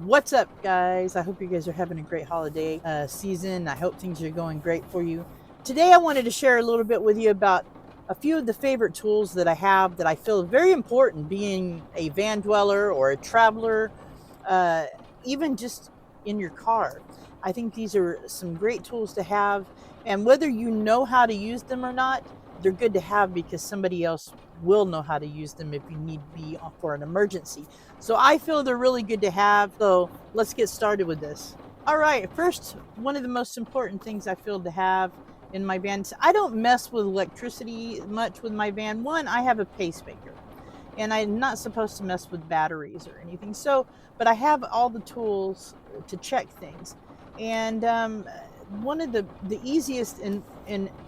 What's up, guys? I hope you guys are having a great holiday season. I hope things are going great for you. Today, I wanted to share a little bit with you about a few of the favorite tools that I have that I feel very important being a van dweller or a traveler, uh, even just in your car. I think these are some great tools to have. And whether you know how to use them or not, they're good to have because somebody else will know how to use them if you need be for an emergency. So I feel they're really good to have. So let's get started with this. All right, first, one of the most important things I feel to have in my van is I don't mess with electricity much with my van. One, I have a pacemaker and I'm not supposed to mess with batteries or anything. So, but I have all the tools to check things. And one of the easiest and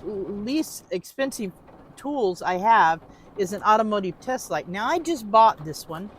least expensive tools I have is an automotive test light. Now, I just bought this one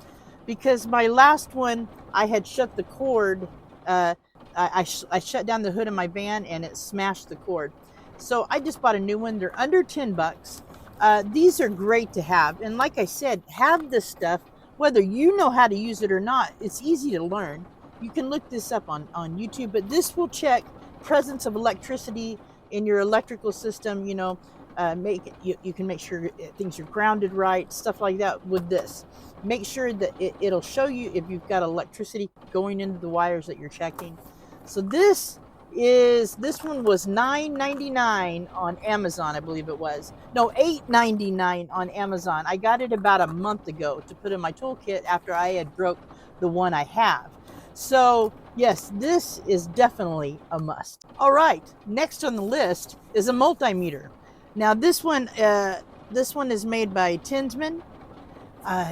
because my last one, I had shut the cord. Uh, I shut down the hood of my van and it smashed the cord. So I just bought a new one. They're under $10. These are great to have. And like I said, have this stuff, whether you know how to use it or not, it's easy to learn. You can look this up on YouTube, but this will check presence of electricity in your electrical system. You can make sure things are grounded right, stuff like that with this. Make sure that it'll show you if you've got electricity going into the wires that you're checking. So this one was $9.99 on Amazon, I believe it was. No, $8.99 on Amazon. I got it about a month ago to put in my toolkit after I had broke the one I have. So yes, this is definitely a must. All right, next on the list is a multimeter. Now this one is made by Tinsman.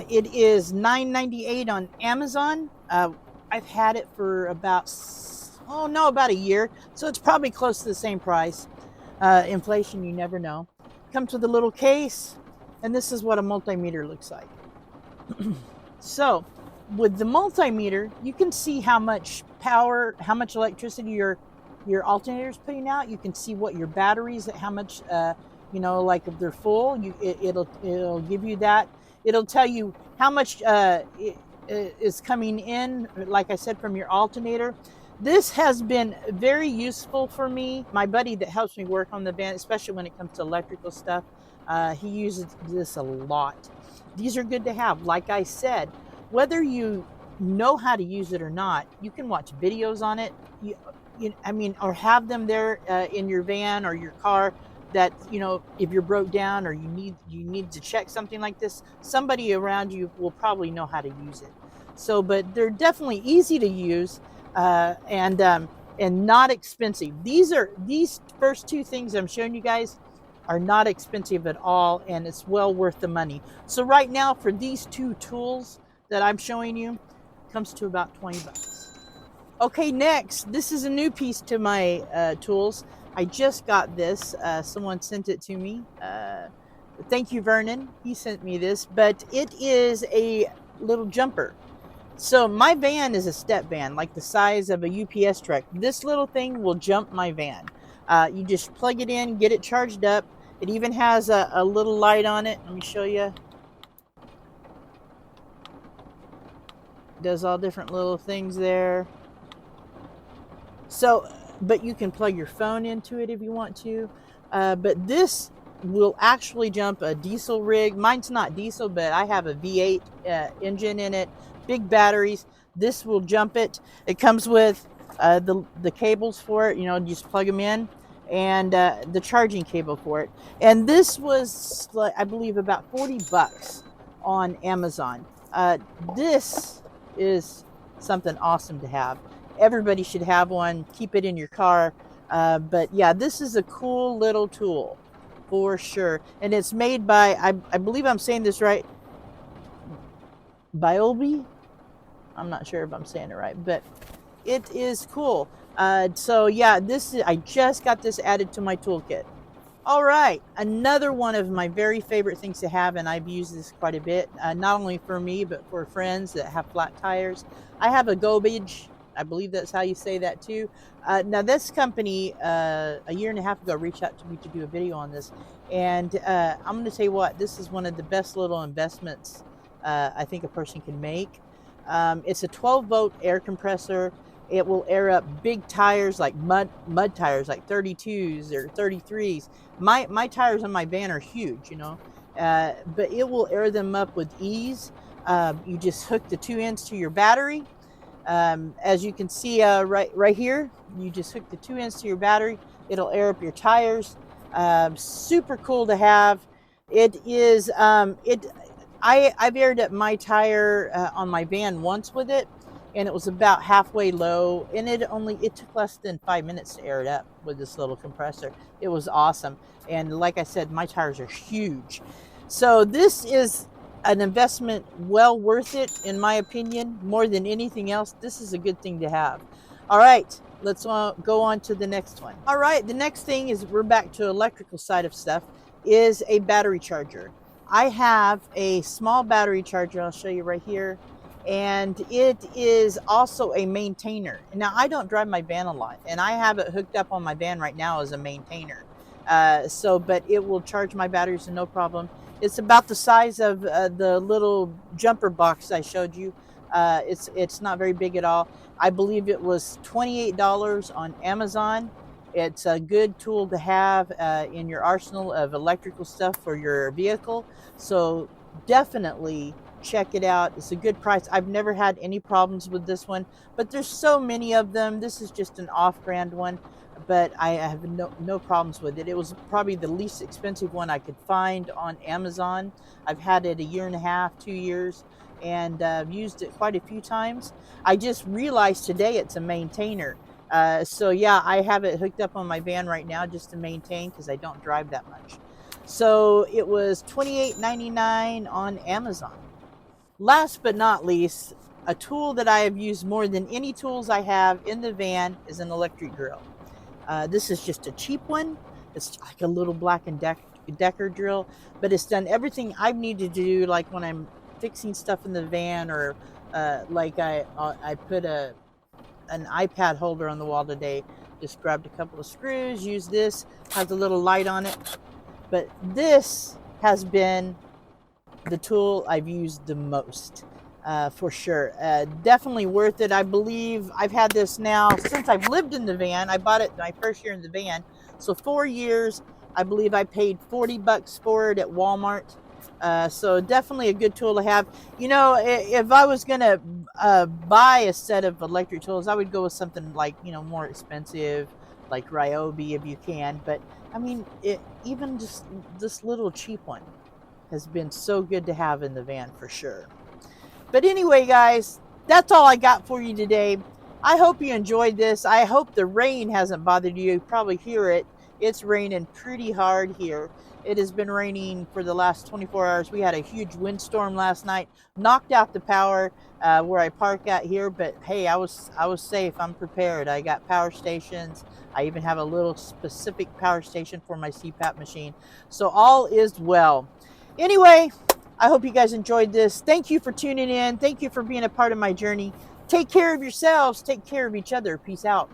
It is $9.98 on Amazon. I've had it for about about a year, so it's probably close to the same price. Inflation, you never know. Comes with a little case, and this is what a multimeter looks like. So, with the multimeter, you can see how much power, how much electricity your alternator is putting out. You can see what your batteries, how much, like if they're full, it'll give you that. It'll tell you how much is coming in, like I said, from your alternator. This has been very useful for me. My buddy that helps me work on the van, especially when it comes to electrical stuff, he uses this a lot. These are good to have. Like I said, whether you know how to use it or not, you can watch videos on it. Or have them there in your van or your car. That if you're broke down or you need to check something like this, somebody around you will probably know how to use it. So, but they're definitely easy to use and not expensive. These first two things I'm showing you guys are not expensive at all, and it's well worth the money. So right now for these two tools that I'm showing you, it comes to about $20. Okay, next, this is a new piece to my tools. I just got this. Someone sent it to me. Thank you, Vernon. He sent me this, but it is a little jumper. So my van is a step van, like the size of a UPS truck. This little thing will jump my van. You just plug it in, get it charged up. It even has a little light on it. Let me show you. It does all different little things there. So, but you can plug your phone into it if you want to. But this will actually jump a diesel rig. Mine's not diesel, but I have a V8 engine in it, big batteries. This will jump it. It comes with the cables for it. You just plug them in, and the charging cable for it. And this was, I believe, about $40 on Amazon. This is something awesome to have. Everybody should have one. Keep it in your car. But yeah, this is a cool little tool for sure. And it's made by, I believe I'm saying this right, Biobi. I'm not sure if I'm saying it right, but it is cool. So yeah, I just got this added to my toolkit. All right, another one of my very favorite things to have, and I've used this quite a bit, not only for me, but for friends that have flat tires. I have a Gobage. I believe that's how you say that too. Now, this company, a year and a half ago, reached out to me to do a video on this. And I'm going to tell you what, this is one of the best little investments I think a person can make. It's a 12-volt air compressor. It will air up big tires like mud tires, like 32s or 33s. My tires on my van are huge, you know, but it will air them up with ease. You just hook the 2 ends to your battery. As you can see right here, you just hook the 2 ends to your battery. It'll air up your tires. Super cool to have. It is I've aired up my tire on my van once with it, and it was about halfway low, and it took less than 5 minutes to air it up with this little compressor. It was awesome, and like I said, my tires are huge, so this is an investment well worth it, in my opinion. More than anything else, this is a good thing to have. All right, let's go on to the next one. All right, the next thing is, we're back to electrical side of stuff, is a battery charger. I have a small battery charger, I'll show you right here, and it is also a maintainer. Now, I don't drive my van a lot, and I have it hooked up on my van right now as a maintainer. But it will charge my batteries no problem. It's about the size of the little jumper box I showed you. It's not very big at all. I believe it was $28 on Amazon. It's a good tool to have in your arsenal of electrical stuff for your vehicle. So definitely check it out. It's a good price. I've never had any problems with this one, but there's so many of them. This is just an off-brand one, but I have no problems with it. It was probably the least expensive one I could find on Amazon. I've had it a year and a half, 2 years, and I've used it quite a few times. I just realized today it's a maintainer. So yeah, I have it hooked up on my van right now just to maintain, because I don't drive that much. So it was $28.99 on Amazon. Last but not least, a tool that I have used more than any tools I have in the van is an electric drill. This is just a cheap one. It's like a little Black & Decker drill, but it's done everything I've needed to do, like when I'm fixing stuff in the van, or like I put an iPad holder on the wall today. Just grabbed a couple of screws, used this, has a little light on it. But this has been the tool I've used the most, for sure. Definitely worth it. I believe I've had this now since I've lived in the van. I bought it my first year in the van, so 4 years. I believe I paid $40 for it at Walmart. So definitely a good tool to have. You know, if I was gonna buy a set of electric tools, I would go with something like, you know, more expensive, like Ryobi if you can. But I mean, even just this little cheap one has been so good to have in the van for sure. But anyway, guys, that's all I got for you today. I hope you enjoyed this. I hope the rain hasn't bothered you. You probably hear it. It's raining pretty hard here. It has been raining for the last 24 hours. We had a huge windstorm last night, knocked out the power where I park at here. But hey, I was safe. I'm prepared. I got power stations. I even have a little specific power station for my CPAP machine. So all is well. Anyway, I hope you guys enjoyed this. Thank you for tuning in. Thank you for being a part of my journey. Take care of yourselves. Take care of each other. Peace out.